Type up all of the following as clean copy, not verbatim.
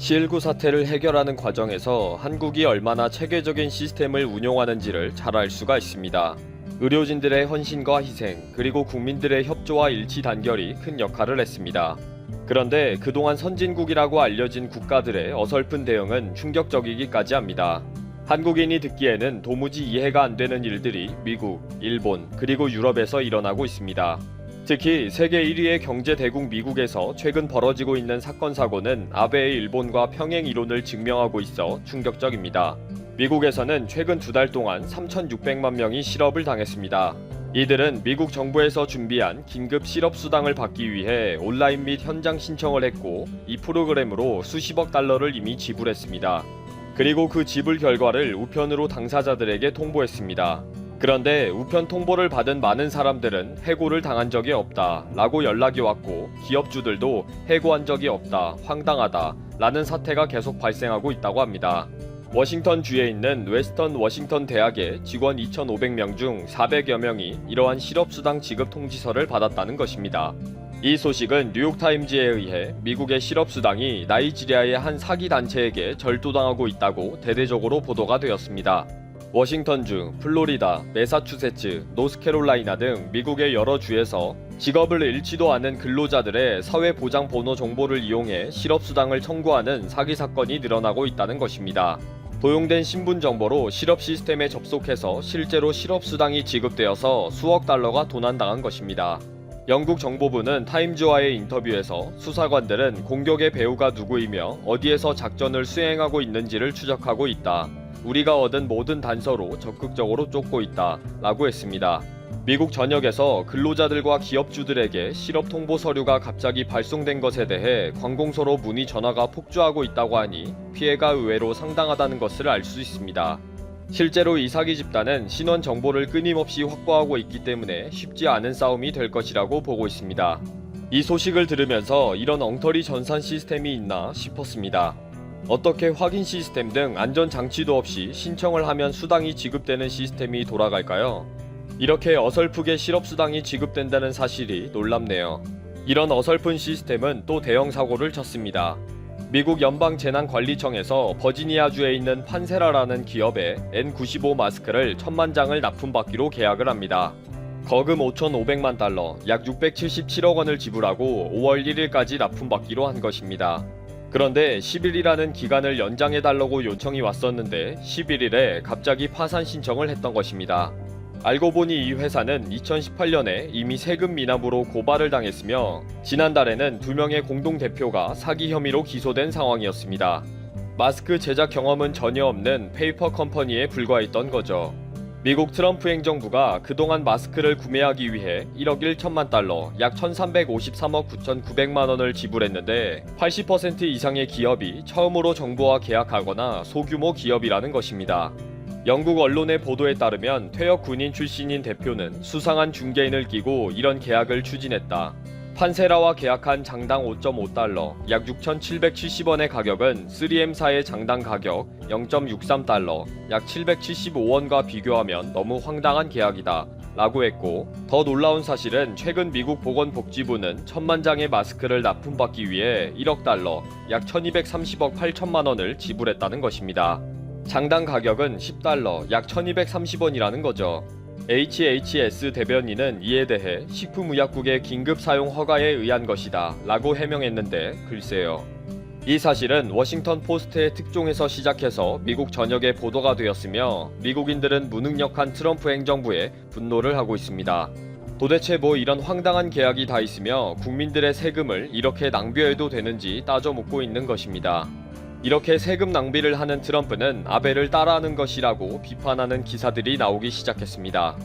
C19 사태를 해결하는 과정에서 한국이 얼마나 체계적인 시스템을 운용하는지를 잘 알 수가 있습니다. 의료진들의 헌신과 희생, 그리고 국민들의 협조와 일치 단결이 큰 역할을 했습니다. 그런데 그동안 선진국이라고 알려진 국가들의 어설픈 대응은 충격적이기까지 합니다. 한국인이 듣기에는 도무지 이해가 안 되는 일들이 미국, 일본, 그리고 유럽에서 일어나고 있습니다. 특히 세계 1위의 경제 대국 미국에서 최근 벌어지고 있는 사건 사고는 아베의 일본과 평행 이론을 증명하고 있어 충격적입니다. 미국에서는 최근 2달 동안 3,600만 명이 실업을 당했습니다. 이들은 미국 정부에서 준비한 긴급 실업 수당을 받기 위해 온라인 및 현장 신청을 했고, 이 프로그램으로 수십억 달러를 이미 지불했습니다. 그리고 그 지불 결과를 우편으로 당사자들에게 통보했습니다. 그런데 우편 통보를 받은 많은 사람들은 해고를 당한 적이 없다 라고 연락이 왔고, 기업주들도 해고한 적이 없다, 황당하다 라는 사태가 계속 발생하고 있다고 합니다. 워싱턴주에 있는 웨스턴 워싱턴 대학의 직원 2,500명 중 400여 명이 이러한 실업수당 지급 통지서를 받았다는 것입니다. 이 소식은 뉴욕타임즈에 의해 미국의 실업수당이 나이지리아의 한 사기단체에게 절도당하고 있다고 대대적으로 보도가 되었습니다. 워싱턴주, 플로리다, 매사추세츠, 노스캐롤라이나 등 미국의 여러 주에서 직업을 잃지도 않은 근로자들의 사회보장번호 정보를 이용해 실업수당을 청구하는 사기 사건이 늘어나고 있다는 것입니다. 도용된 신분 정보로 실업 시스템에 접속해서 실제로 실업수당이 지급되어서 수억 달러가 도난당한 것입니다. 영국 정보부는 타임즈와의 인터뷰에서 수사관들은 공격의 배후가 누구이며 어디에서 작전을 수행하고 있는지를 추적하고 있다. 우리가 얻은 모든 단서로 적극적으로 쫓고 있다 라고 했습니다. 미국 전역에서 근로자들과 기업주들에게 실업 통보 서류가 갑자기 발송된 것에 대해 관공서로 문의 전화가 폭주하고 있다고 하니 피해가 의외로 상당하다는 것을 알 수 있습니다. 실제로 이 사기 집단은 신원 정보를 끊임없이 확보하고 있기 때문에 쉽지 않은 싸움이 될 것이라고 보고 있습니다. 이 소식을 들으면서 이런 엉터리 전산 시스템이 있나 싶었습니다. 어떻게 확인 시스템 등 안전장치도 없이 신청을 하면 수당이 지급되는 시스템이 돌아갈까요? 이렇게 어설프게 실업수당이 지급된다는 사실이 놀랍네요. 이런 어설픈 시스템은 또 대형 사고를 쳤습니다. 미국 연방재난관리청에서 버지니아주에 있는 판세라라는 기업에 N95 마스크를 1,000만 장을 납품받기로 계약을 합니다. 거금 5,500만 달러, 약 677억 원을 지불하고 5월 1일까지 납품받기로 한 것입니다. 그런데 10일이라는 기간을 연장해달라고 요청이 왔었는데 11일에 갑자기 파산 신청을 했던 것입니다. 알고 보니 이 회사는 2018년에 이미 세금 미납으로 고발을 당했으며, 지난달에는 2명의 공동대표가 사기 혐의로 기소된 상황이었습니다. 마스크 제작 경험은 전혀 없는 페이퍼 컴퍼니에 불과했던 거죠. 미국 트럼프 행정부가 그동안 마스크를 구매하기 위해 1억 1천만 달러, 약 1,353억 9,900만 원을 지불했는데 80% 이상의 기업이 처음으로 정부와 계약하거나 소규모 기업이라는 것입니다. 영국 언론의 보도에 따르면 퇴역 군인 출신인 대표는 수상한 중개인을 끼고 이런 계약을 추진했다. 판세라와 계약한 장당 5.5달러, 약 6,770원의 가격은 3M사의 장당 가격 0.63달러, 약 775원과 비교하면 너무 황당한 계약이다 라고 했고, 더 놀라운 사실은 최근 미국 보건복지부는 1,000만 장의 마스크를 납품받기 위해 1억 달러, 약 1,230억 8천만 원을 지불했다는 것입니다. 장당 가격은 10달러, 약 1,230원이라는 거죠. HHS 대변인은 이에 대해 식품의약국의 긴급 사용 허가에 의한 것이다 라고 해명했는데, 글쎄요. 이 사실은 워싱턴 포스트의 특종에서 시작해서 미국 전역에 보도가 되었으며, 미국인들은 무능력한 트럼프 행정부에 분노를 하고 있습니다. 도대체 뭐 이런 황당한 계약이 다 있으며 국민들의 세금을 이렇게 낭비해도 되는지 따져 묻고 있는 것입니다. 이렇게 세금 낭비를 하는 트럼프는 아베를 따라하는 것이라고 비판하는 기사들이 나오기 시작했습니다.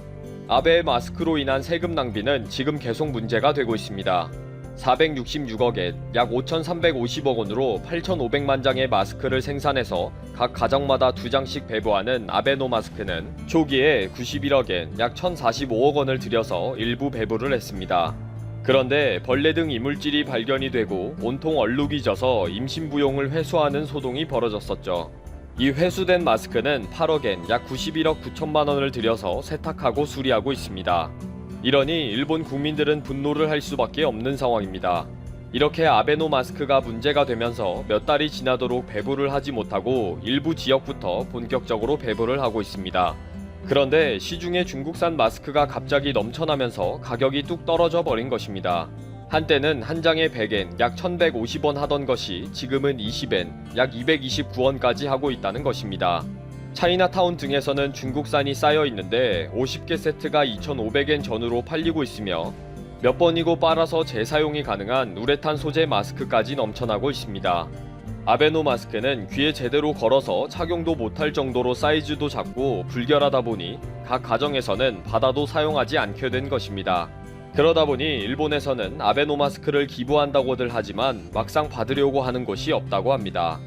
아베의 마스크로 인한 세금 낭비는 지금 계속 문제가 되고 있습니다. 466억엔, 약 5,350억 원으로 8,500만 장의 마스크를 생산해서 각 가정마다 2장씩 배부하는 아베노 마스크는 초기에 91억엔, 약 1,045억 원을 들여서 일부 배부를 했습니다. 그런데 벌레 등 이물질이 발견이 되고 온통 얼룩이 져서 임신부용을 회수하는 소동이 벌어졌었죠. 이 회수된 마스크는 8억엔, 약 91억 9천만 원을 들여서 세탁하고 수리하고 있습니다. 이러니 일본 국민들은 분노를 할 수밖에 없는 상황입니다. 이렇게 아베노 마스크가 문제가 되면서 몇 달이 지나도록 배부를 하지 못하고 일부 지역부터 본격적으로 배부를 하고 있습니다. 그런데 시중에 중국산 마스크가 갑자기 넘쳐나면서 가격이 뚝 떨어져 버린 것입니다. 한때는 한 장에 100엔 약 1150원 하던 것이 지금은 20엔 약 229원까지 하고 있다는 것입니다. 차이나타운 등에서는 중국산이 쌓여 있는데 50개 세트가 2,500엔 전후로 팔리고 있으며 몇 번이고 빨아서 재사용이 가능한 우레탄 소재 마스크까지 넘쳐나고 있습니다. 아베노 마스크는 귀에 제대로 걸어서 착용도 못할 정도로 사이즈도 작고 불결하다 보니 각 가정에서는 받아도 사용하지 않게 된 것입니다. 그러다 보니 일본에서는 아베노 마스크를 기부한다고들 하지만 막상 받으려고 하는 곳이 없다고 합니다.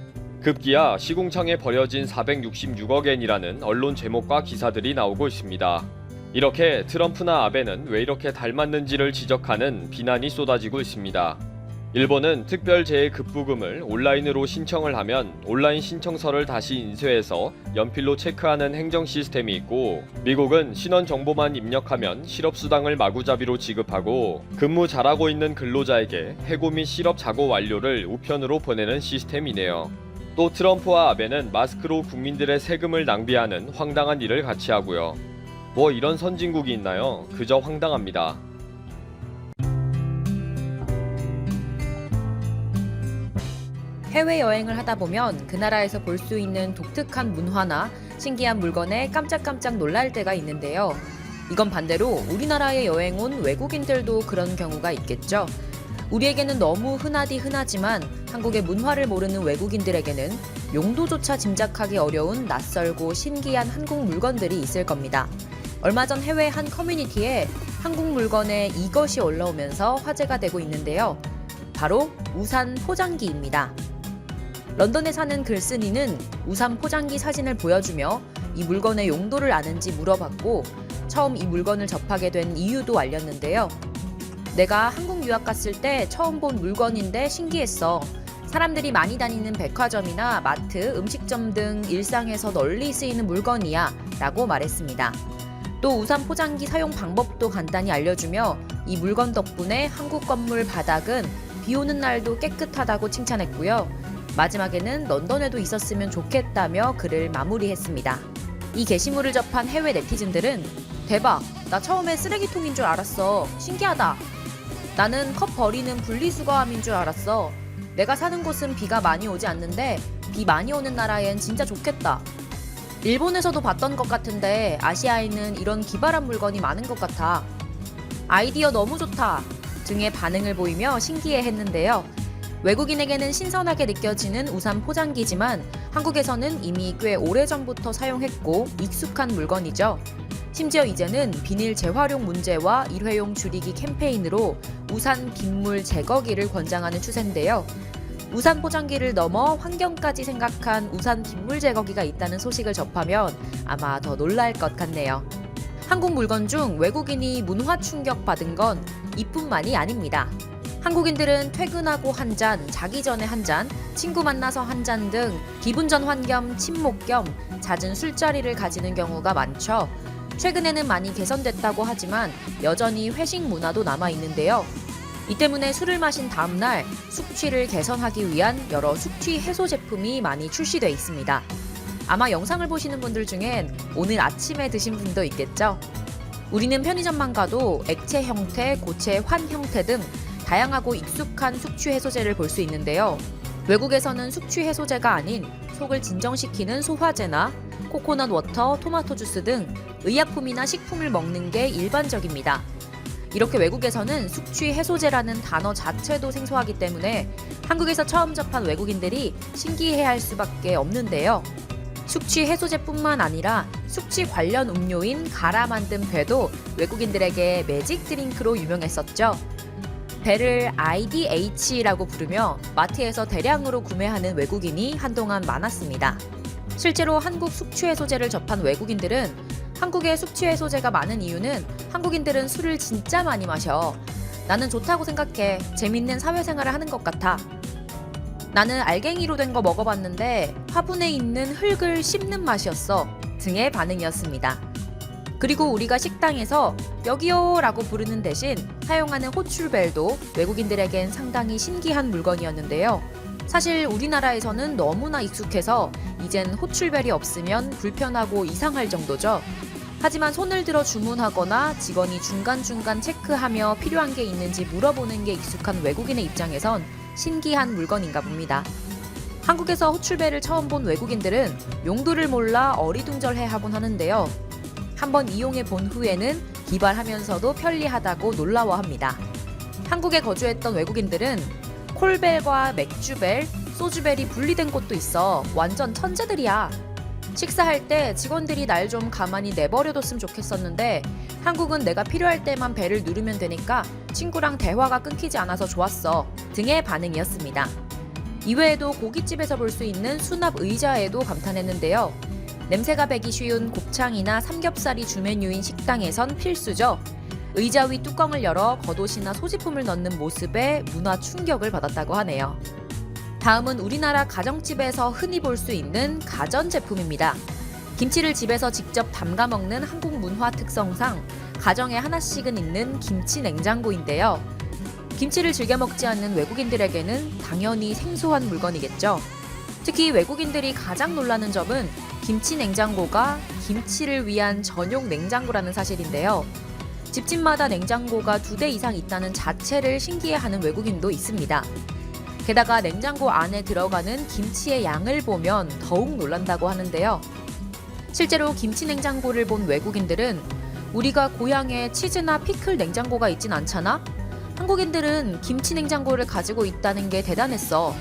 급기야 시궁창에 버려진 466억엔이라는 언론 제목과 기사들이 나오고 있습니다. 이렇게 트럼프나 아베는 왜 이렇게 닮았는지를 지적하는 비난이 쏟아지고 있습니다. 일본은 특별재해급부금을 온라인으로 신청을 하면 온라인 신청서를 다시 인쇄해서 연필로 체크하는 행정 시스템이 있고, 미국은 신원 정보만 입력하면 실업수당을 마구잡이로 지급하고 근무 잘하고 있는 근로자에게 해고 및 실업 작업 완료를 우편으로 보내는 시스템이네요. 또 트럼프와 아베는 마스크로 국민들의 세금을 낭비하는 황당한 일을 같이 하고요. 뭐 이런 선진국이 있나요? 그저 황당합니다. 해외여행을 하다 보면 그 나라에서 볼 수 있는 독특한 문화나 신기한 물건에 깜짝깜짝 놀랄 때가 있는데요. 이건 반대로 우리나라에 여행 온 외국인들도 그런 경우가 있겠죠. 우리에게는 너무 흔하지만 한국의 문화를 모르는 외국인들에게는 용도조차 짐작하기 어려운 낯설고 신기한 한국 물건들이 있을 겁니다. 얼마 전 해외 한 커뮤니티에 한국 물건에 이것이 올라오면서 화제가 되고 있는데요. 바로 우산 포장기입니다. 런던에 사는 글쓴이는 우산 포장기 사진을 보여주며 이 물건의 용도를 아는지 물어봤고, 처음 이 물건을 접하게 된 이유도 알렸는데요. 내가 한국 유학 갔을 때 처음 본 물건인데 신기했어. 사람들이 많이 다니는 백화점이나 마트, 음식점 등 일상에서 널리 쓰이는 물건이야 라고 말했습니다. 또 우산 포장기 사용 방법도 간단히 알려주며 이 물건 덕분에 한국 건물 바닥은 비 오는 날도 깨끗하다고 칭찬했고요. 마지막에는 런던에도 있었으면 좋겠다며 글을 마무리했습니다. 이 게시물을 접한 해외 네티즌들은 대박! 나 처음에 쓰레기통인 줄 알았어. 신기하다. 나는 컵 버리는 분리수거함인 줄 알았어. 내가 사는 곳은 비가 많이 오지 않는데 비 많이 오는 나라엔 진짜 좋겠다. 일본에서도 봤던 것 같은데 아시아에는 이런 기발한 물건이 많은 것 같아. 아이디어 너무 좋다 등의 반응을 보이며 신기해했는데요. 외국인에게는 신선하게 느껴지는 우산 포장기지만 한국에서는 이미 꽤 오래전부터 사용했고 익숙한 물건이죠. 심지어 이제는 비닐 재활용 문제와 일회용 줄이기 캠페인으로 우산 빗물 제거기를 권장하는 추세인데요. 우산 포장기를 넘어 환경까지 생각한 우산 빗물 제거기가 있다는 소식을 접하면 아마 더 놀랄 것 같네요. 한국 물건 중 외국인이 문화 충격 받은 건 이뿐만이 아닙니다. 한국인들은 퇴근하고 한 잔, 자기 전에 한 잔, 친구 만나서 한 잔 등 기분 전환 겸 친목 겸 잦은 술자리를 가지는 경우가 많죠. 최근에는 많이 개선됐다고 하지만 여전히 회식 문화도 남아 있는데요. 이 때문에 술을 마신 다음 날 숙취를 개선하기 위한 여러 숙취 해소 제품이 많이 출시돼 있습니다. 아마 영상을 보시는 분들 중엔 오늘 아침에 드신 분도 있겠죠. 우리는 편의점만 가도 액체 형태, 고체 환 형태 등 다양하고 익숙한 숙취 해소제를 볼 수 있는데요. 외국에서는 숙취 해소제가 아닌 속을 진정시키는 소화제나 코코넛 워터, 토마토 주스 등 의약품이나 식품을 먹는 게 일반적입니다. 이렇게 외국에서는 숙취 해소제라는 단어 자체도 생소하기 때문에 한국에서 처음 접한 외국인들이 신기해할 수밖에 없는데요. 숙취 해소제뿐만 아니라 숙취 관련 음료인 가라 만든 배도 외국인들에게 매직 드링크로 유명했었죠. 배를 IDH라고 부르며 마트에서 대량으로 구매하는 외국인이 한동안 많았습니다. 실제로 한국 숙취해소제를 접한 외국인들은 한국에 숙취해소제가 많은 이유는 한국인들은 술을 진짜 많이 마셔. 나는 좋다고 생각해. 재밌는 사회생활을 하는 것 같아. 나는 알갱이로 된 거 먹어봤는데 화분에 있는 흙을 씹는 맛이었어. 등의 반응이었습니다. 그리고 우리가 식당에서 여기요 라고 부르는 대신 사용하는 호출벨도 외국인들에겐 상당히 신기한 물건이었는데요. 사실 우리나라에서는 너무나 익숙해서 이젠 호출벨이 없으면 불편하고 이상할 정도죠. 하지만 손을 들어 주문하거나 직원이 중간중간 체크하며 필요한 게 있는지 물어보는 게 익숙한 외국인의 입장에선 신기한 물건인가 봅니다. 한국에서 호출벨을 처음 본 외국인들은 용도를 몰라 어리둥절해하곤 하는데요. 한번 이용해 본 후에는 기발하면서도 편리하다고 놀라워합니다. 한국에 거주했던 외국인들은 콜벨과 맥주벨, 소주벨이 분리된 곳도 있어 완전 천재들이야. 식사할 때 직원들이 날 좀 가만히 내버려뒀으면 좋겠었는데 한국은 내가 필요할 때만 벨을 누르면 되니까 친구랑 대화가 끊기지 않아서 좋았어 등의 반응이었습니다. 이외에도 고깃집에서 볼 수 있는 수납 의자에도 감탄했는데요. 냄새가 배기 쉬운 곱창이나 삼겹살이 주 메뉴인 식당에선 필수죠. 의자 위 뚜껑을 열어 겉옷이나 소지품을 넣는 모습에 문화 충격을 받았다고 하네요. 다음은 우리나라 가정집에서 흔히 볼 수 있는 가전제품입니다. 김치를 집에서 직접 담가 먹는 한국 문화 특성상 가정에 하나씩은 있는 김치 냉장고인데요. 김치를 즐겨 먹지 않는 외국인들에게는 당연히 생소한 물건이겠죠. 특히 외국인들이 가장 놀라는 점은 김치 냉장고가 김치를 위한 전용 냉장고라는 사실인데요. 집집마다 냉장고가 2대 이상 있다는 자체를 신기해하는 외국인도 있습니다. 게다가 냉장고 안에 들어가는 김치의 양을 보면 더욱 놀란다고 하는데요. 실제로 김치 냉장고를 본 외국인들은 우리가 고향에 치즈나 피클 냉장고가 있진 않잖아? 한국인들은 김치 냉장고를 가지고 있다는 게 대단했어.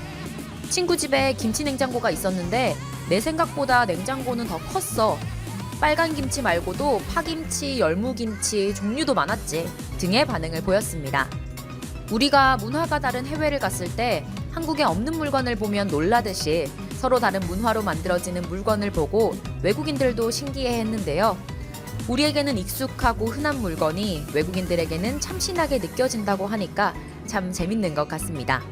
친구 집에 김치 냉장고가 있었는데 내 생각보다 냉장고는 더 컸어. 빨간 김치 말고도 파김치, 열무김치, 종류도 많았지 등의 반응을 보였습니다. 우리가 문화가 다른 해외를 갔을 때 한국에 없는 물건을 보면 놀라듯이 서로 다른 문화로 만들어지는 물건을 보고 외국인들도 신기해했는데요. 우리에게는 익숙하고 흔한 물건이 외국인들에게는 참신하게 느껴진다고 하니까 참 재밌는 것 같습니다.